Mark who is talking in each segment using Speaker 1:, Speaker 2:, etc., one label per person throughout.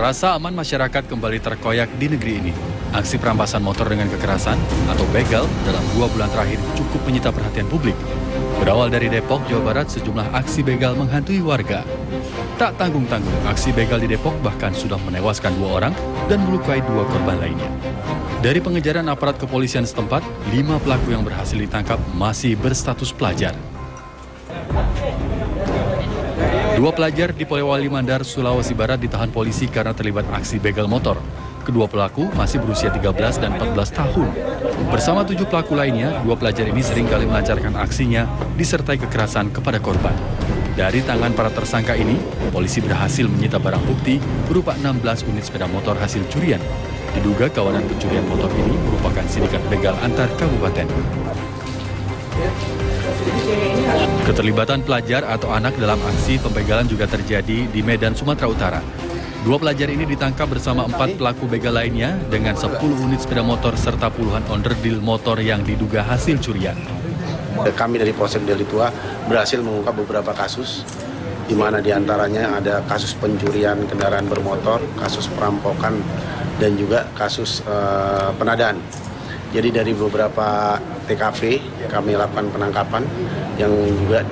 Speaker 1: Rasa aman masyarakat kembali terkoyak di negeri ini. Aksi perampasan motor dengan kekerasan atau begal dalam 2 bulan terakhir cukup menyita perhatian publik. Berawal dari Depok, Jawa Barat, sejumlah aksi begal menghantui warga. Tak tanggung-tanggung, aksi begal di Depok bahkan sudah menewaskan 2 orang dan melukai 2 korban lainnya. Dari pengejaran aparat kepolisian setempat, 5 pelaku yang berhasil ditangkap masih berstatus pelajar. 2 pelajar di Polewali Mandar, Sulawesi Barat ditahan polisi karena terlibat aksi begal motor. Kedua pelaku masih berusia 13 dan 14 tahun. Bersama 7 pelaku lainnya, 2 pelajar ini seringkali melancarkan aksinya disertai kekerasan kepada korban. Dari tangan para tersangka ini, polisi berhasil menyita barang bukti berupa 16 unit sepeda motor hasil curian. Diduga kawanan pencurian motor ini merupakan sindikat begal antar kabupaten. Keterlibatan pelajar atau anak dalam aksi pembegalan juga terjadi di Medan, Sumatera Utara. 2 pelajar ini ditangkap bersama 4 pelaku begal lainnya dengan 10 unit sepeda motor serta puluhan onderdil motor yang diduga hasil curian.
Speaker 2: Kami dari Polsek Deli Tua berhasil mengungkap beberapa kasus, di mana diantaranya ada kasus pencurian kendaraan bermotor, kasus perampokan, dan juga kasus penadaan. Jadi dari beberapa TKP kami lakukan penangkapan yang juga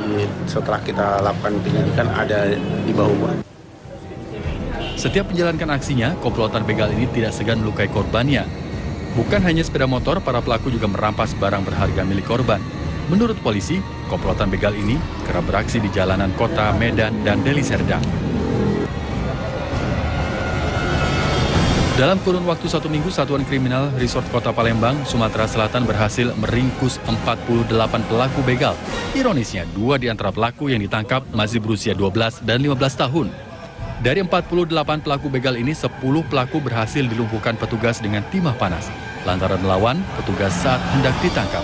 Speaker 2: setelah kita lakukan penyidikan ada di bawah umur.
Speaker 1: Setiap menjalankan aksinya, komplotan begal ini tidak segan melukai korbannya. Bukan hanya sepeda motor, para pelaku juga merampas barang berharga milik korban. Menurut polisi, komplotan begal ini kerap beraksi di jalanan kota Medan dan Deli Serdang. Dalam kurun waktu 1 minggu, Satuan Kriminal Resort Kota Palembang, Sumatera Selatan berhasil meringkus 48 pelaku begal. Ironisnya, 2 di antara pelaku yang ditangkap masih berusia 12 dan 15 tahun. Dari 48 pelaku begal ini, 10 pelaku berhasil dilumpuhkan petugas dengan timah panas lantaran melawan petugas saat hendak ditangkap.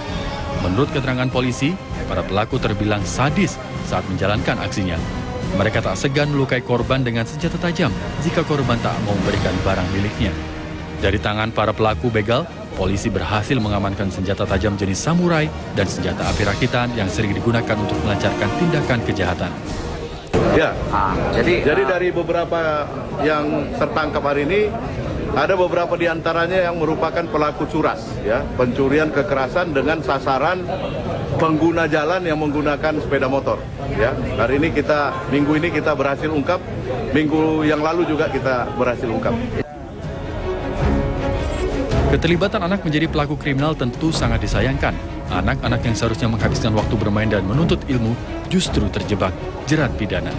Speaker 1: Menurut keterangan polisi, para pelaku terbilang sadis saat menjalankan aksinya. Mereka tak segan melukai korban dengan senjata tajam jika korban tak mau memberikan barang miliknya. Dari tangan para pelaku begal, polisi berhasil mengamankan senjata tajam jenis samurai dan senjata api rakitan yang sering digunakan untuk melancarkan tindakan kejahatan.
Speaker 3: Ya, jadi dari beberapa yang tertangkap hari ini, ada beberapa di antaranya yang merupakan pelaku curas, ya, pencurian kekerasan dengan sasaran pengguna jalan yang menggunakan sepeda motor. Ya, hari ini minggu ini kita berhasil ungkap, minggu yang lalu juga kita berhasil ungkap.
Speaker 1: Keterlibatan anak menjadi pelaku kriminal tentu sangat disayangkan. Anak-anak yang seharusnya menghabiskan waktu bermain dan menuntut ilmu justru terjebak jerat pidana.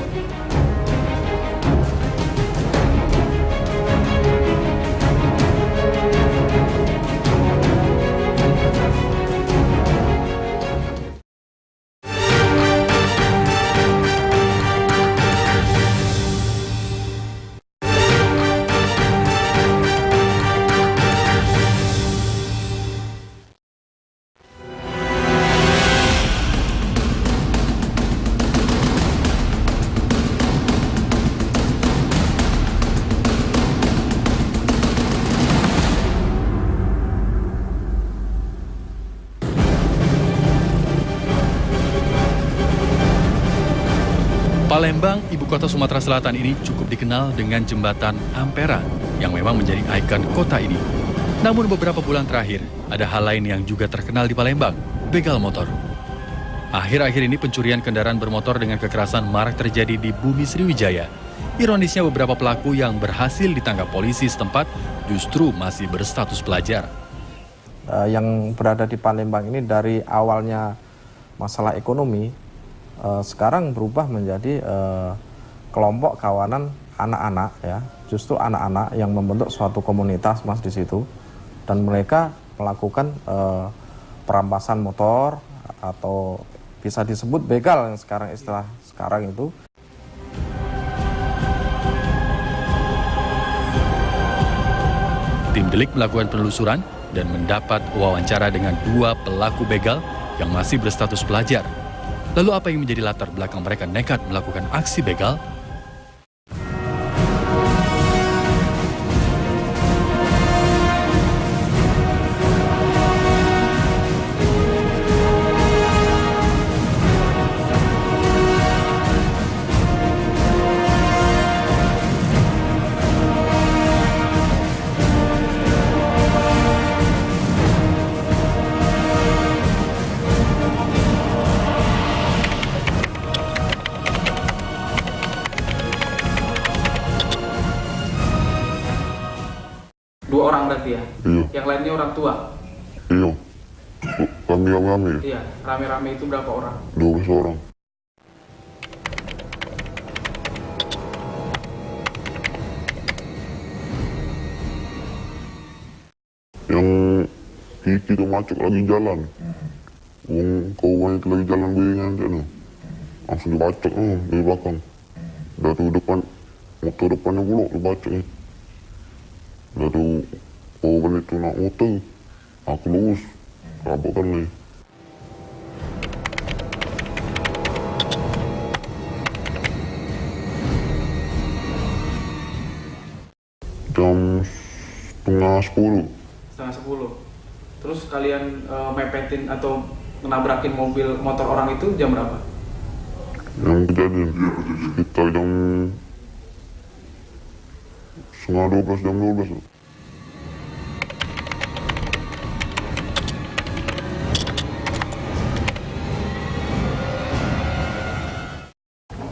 Speaker 1: Palembang, ibu kota Sumatera Selatan ini cukup dikenal dengan jembatan Ampera yang memang menjadi ikon kota ini. Namun beberapa bulan terakhir, ada hal lain yang juga terkenal di Palembang, begal motor. Akhir-akhir ini pencurian kendaraan bermotor dengan kekerasan marak terjadi di Bumi Sriwijaya. Ironisnya beberapa pelaku yang berhasil ditangkap polisi setempat justru masih berstatus pelajar.
Speaker 4: Yang berada di Palembang ini dari awalnya masalah ekonomi, sekarang berubah menjadi kelompok kawanan anak-anak, ya, justru anak-anak yang membentuk suatu komunitas mas di situ, dan mereka melakukan perampasan motor atau bisa disebut begal yang sekarang istilah sekarang itu.
Speaker 1: Tim Delik melakukan penelusuran dan mendapat wawancara dengan 2 pelaku begal yang masih berstatus pelajar. Lalu apa yang menjadi latar belakang mereka nekat melakukan aksi begal?
Speaker 5: berarti ya?
Speaker 6: Iya.
Speaker 5: Yang lainnya orang tua?
Speaker 6: Iya. Kami rame-rame.
Speaker 5: Iya, rame-rame itu berapa orang?
Speaker 6: 12 orang. Yang Kiki itu macet lagi jalan. Kawan itu lagi jalan begini sana. Langsung dibacok dari belakang. Dari depan, motor depannya pula dibacok. Dari kawan itu nak motor, aku lurus, rabakkan nih. Jam setengah 10.
Speaker 5: Setengah 10. Terus kalian mepetin atau menabrakin motor orang itu jam berapa?
Speaker 6: Yang kejadian sekitar jam setengah 12, jam 12.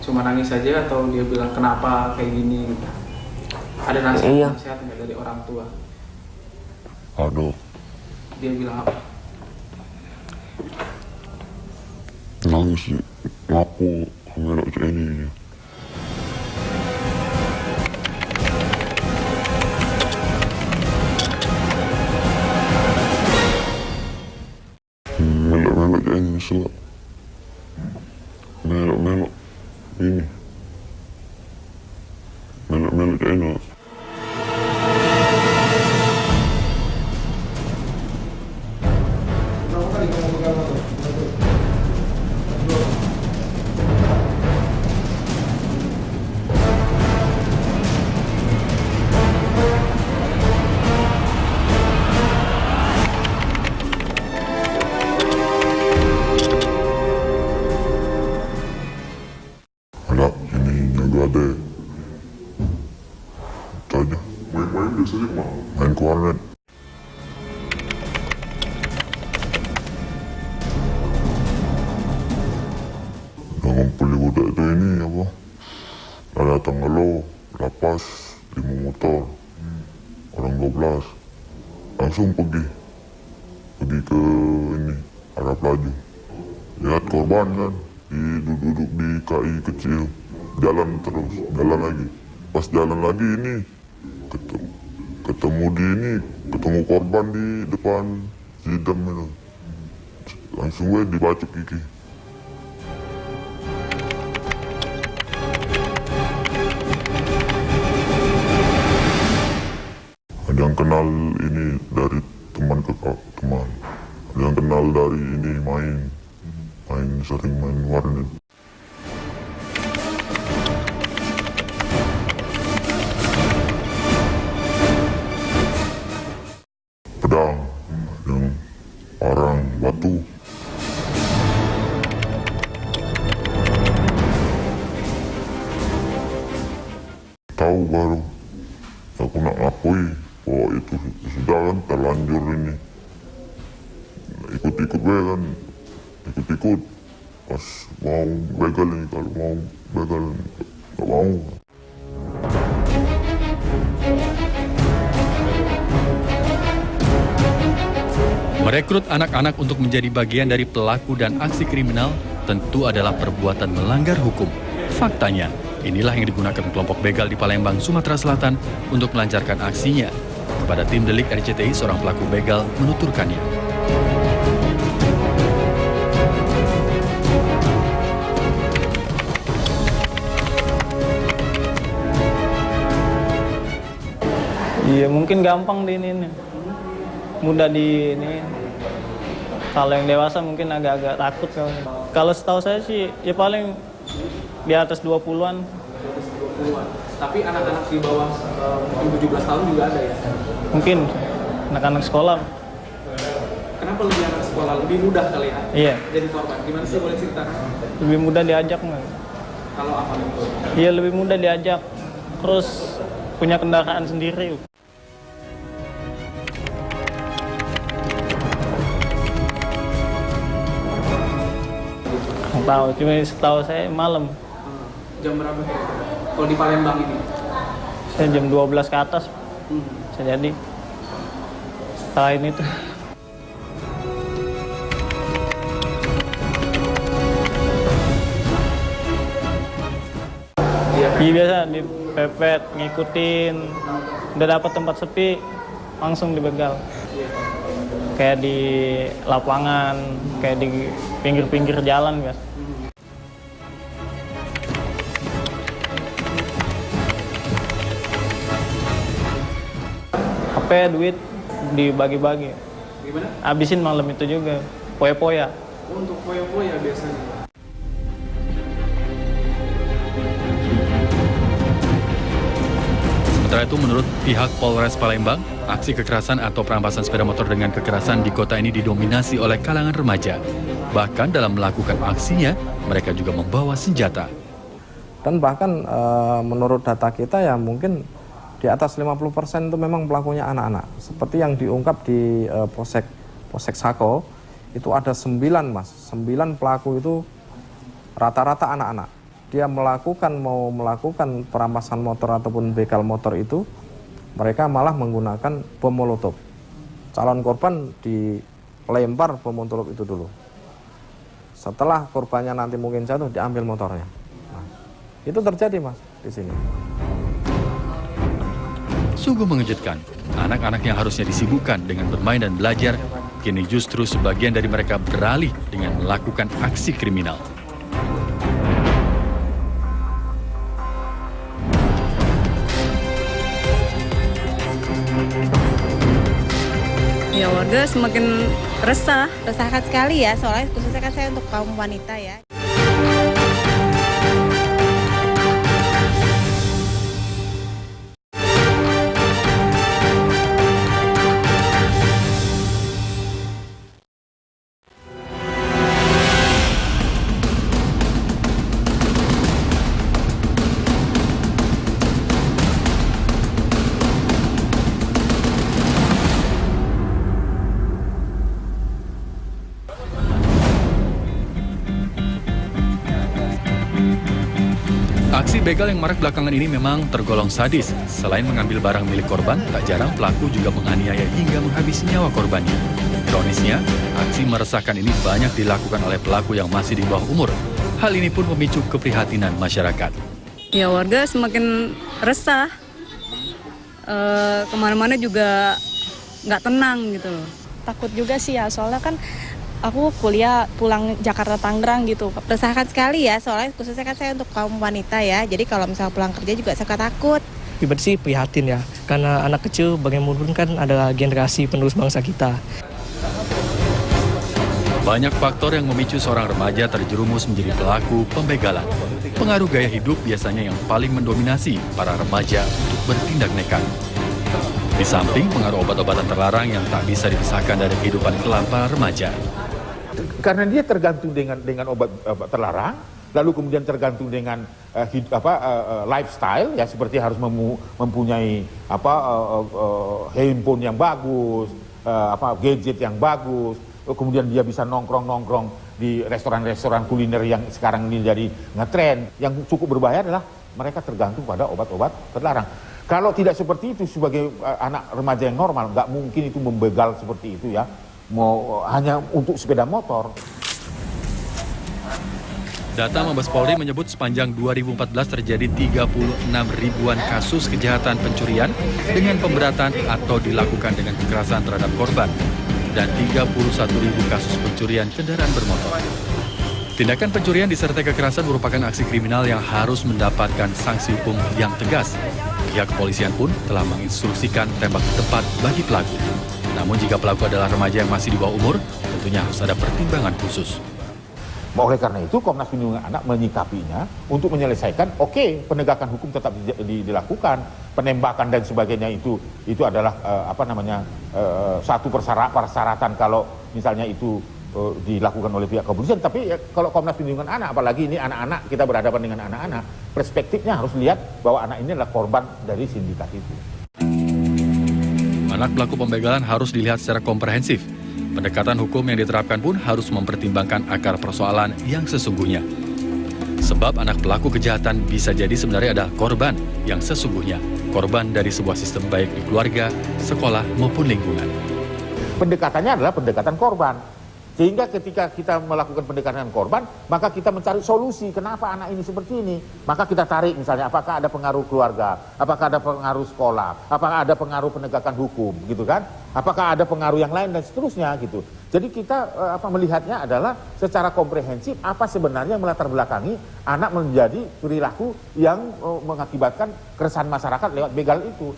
Speaker 5: Cuma nangis saja atau dia bilang kenapa kayak gini? Ada nasihat nggak dari orang tua?
Speaker 6: Aduh,
Speaker 5: Dia bilang apa?
Speaker 6: nangis sih. Ngaku kamera kayak ini. Melok-melok kayak ini selak. Melok-melok ini. Melok-melok kayak ini. Ada ininya gak ada. Itu aja. Main-main biasanya mah. Main ke warnet. Udah ngumpul di budak itu ini apa. Udah datang lo, lapas, 5 motor. Orang 12. Langsung pergi ke ini, arah Pelaju. Lihat korban kan. Duduk di KI kecil, jalan terus, jalan lagi. Pas jalan lagi ini ketemu korban di depan sidam itu. Langsung gue dibacok Kiki. Ada yang kenal ini dari teman teman. Ada yang kenal dari ini sering main warnet. Pedang, yang parang, batu. Tahu baru, aku nak ngakui bahwa itu sudah kan terlanjur ini. Ikut-ikut gue kan, ikut-ikut. Pas mau begal ini, kalau mau begal gak mau.
Speaker 1: Merekrut anak-anak untuk menjadi bagian dari pelaku dan aksi kriminal tentu adalah perbuatan melanggar hukum. Faktanya, inilah yang digunakan kelompok begal di Palembang, Sumatera Selatan untuk melancarkan aksinya. Kepada tim delik RCTI, seorang pelaku begal menuturkannya.
Speaker 7: Iya mungkin gampang di ini, mudah di ini. Kalau yang dewasa mungkin agak-agak takut kalau setahu saya sih ya paling di atas 20-an.
Speaker 5: Di atas 20-an. Tapi anak-anak di bawah 17 tahun juga ada ya?
Speaker 7: Mungkin anak-anak sekolah.
Speaker 5: Kenapa lebih anak sekolah? Lebih mudah kali ya?
Speaker 7: Iya.
Speaker 5: Jadi korban. Gimana sih boleh ceritakan?
Speaker 7: Lebih mudah diajak nggak?
Speaker 5: Kalau apa itu?
Speaker 7: Iya lebih mudah diajak. Terus punya kendaraan sendiri. Tahu, cuma setahu saya malam.
Speaker 5: Jam berapa kira-kira? Kalau di Palembang ini?
Speaker 7: Saya jam 12 ke atas. Bisa jadi. Selain itu, iya biasa dipepet, ngikutin, udah dapat tempat sepi, langsung dibegal. Kayak di lapangan, kayak di pinggir-pinggir jalan guys. HP, duit dibagi-bagi.
Speaker 5: Gimana?
Speaker 7: Habisin malam itu juga, poya-poya.
Speaker 5: Oh, untuk foya-foya biasanya.
Speaker 1: Sementara itu, menurut pihak Polres Palembang, aksi kekerasan atau perampasan sepeda motor dengan kekerasan di kota ini didominasi oleh kalangan remaja. Bahkan dalam melakukan aksinya, mereka juga membawa senjata.
Speaker 4: Dan bahkan menurut data kita ya mungkin di atas 50% itu memang pelakunya anak-anak. Seperti yang diungkap di Polsek Sako, itu ada 9 mas, 9 pelaku itu rata-rata anak-anak. Dia mau melakukan perampasan motor ataupun begal motor itu, mereka malah menggunakan bom molotov. Calon korban dilempar bom molotov itu dulu. Setelah korbannya nanti mungkin jatuh, diambil motornya. Nah, itu terjadi mas di sini.
Speaker 1: Sungguh mengejutkan, anak-anak yang harusnya disibukkan dengan bermain dan belajar, kini justru sebagian dari mereka beralih dengan melakukan aksi kriminal.
Speaker 8: Ya warga semakin resahkan sekali ya, soalnya khususnya kan saya untuk kaum wanita ya.
Speaker 1: Aksi begal yang marak belakangan ini memang tergolong sadis. Selain mengambil barang milik korban, tak jarang pelaku juga menganiaya hingga menghabisi nyawa korbannya. Ironisnya, aksi meresahkan ini banyak dilakukan oleh pelaku yang masih di bawah umur. Hal ini pun memicu keprihatinan masyarakat.
Speaker 8: Ya warga semakin resah, kemana-mana juga nggak tenang gitu loh.
Speaker 9: Takut juga sih ya, soalnya kan aku kuliah pulang Jakarta Tangerang gitu.
Speaker 8: Resahkan sekali ya, soalnya khususnya kan saya untuk kaum wanita ya. Jadi kalau misalnya pulang kerja juga suka takut.
Speaker 10: Pribadi sih prihatin ya, karena anak kecil bagaimanapun kan adalah generasi penerus bangsa kita.
Speaker 1: Banyak faktor yang memicu seorang remaja terjerumus menjadi pelaku pembegalan. Pengaruh gaya hidup biasanya yang paling mendominasi para remaja untuk bertindak nekat. Di samping pengaruh obat-obatan terlarang yang tak bisa dipisahkan dari kehidupan kelam para remaja.
Speaker 11: Karena dia tergantung dengan obat terlarang, lalu kemudian tergantung dengan lifestyle ya, seperti harus mempunyai handphone yang bagus, gadget yang bagus, kemudian dia bisa nongkrong di restoran-restoran kuliner yang sekarang ini jadi ngetren. Yang cukup berbahaya adalah mereka tergantung pada obat-obat terlarang. Kalau tidak seperti itu sebagai anak remaja yang normal, nggak mungkin itu membegal seperti itu ya. Mau hanya untuk sepeda motor.
Speaker 1: Data Mabes Polri menyebut sepanjang 2014 terjadi 36 ribuan kasus kejahatan pencurian dengan pemberatan atau dilakukan dengan kekerasan terhadap korban dan 31 ribu kasus pencurian kendaraan bermotor. Tindakan pencurian disertai kekerasan merupakan aksi kriminal yang harus mendapatkan sanksi hukum yang tegas. Pihak kepolisian pun telah menginstruksikan tembak tepat bagi pelaku. Namun jika pelaku adalah remaja yang masih di bawah umur, tentunya harus ada pertimbangan khusus.
Speaker 11: Oleh karena itu Komnas Perlindungan Anak menyikapinya untuk menyelesaikan, penegakan hukum tetap dilakukan, penembakan dan sebagainya itu adalah satu persyaratan kalau misalnya itu dilakukan oleh pihak kepolisian. Tapi ya, kalau Komnas Perlindungan Anak, apalagi ini anak-anak, kita berhadapan dengan anak-anak, perspektifnya harus lihat bahwa anak ini adalah korban dari sindikat itu.
Speaker 1: Anak pelaku pembegalan harus dilihat secara komprehensif. Pendekatan hukum yang diterapkan pun harus mempertimbangkan akar persoalan yang sesungguhnya. Sebab anak pelaku kejahatan bisa jadi sebenarnya adalah korban yang sesungguhnya. Korban dari sebuah sistem baik di keluarga, sekolah, maupun lingkungan.
Speaker 11: Pendekatannya adalah pendekatan korban. Sehingga ketika kita melakukan pendekatan korban, maka kita mencari solusi kenapa anak ini seperti ini. Maka kita tarik misalnya apakah ada pengaruh keluarga, apakah ada pengaruh sekolah, apakah ada pengaruh penegakan hukum gitu kan. Apakah ada pengaruh yang lain dan seterusnya gitu. Jadi kita melihatnya adalah secara komprehensif apa sebenarnya yang melatar belakangi anak menjadi perilaku yang mengakibatkan keresahan masyarakat lewat begal itu.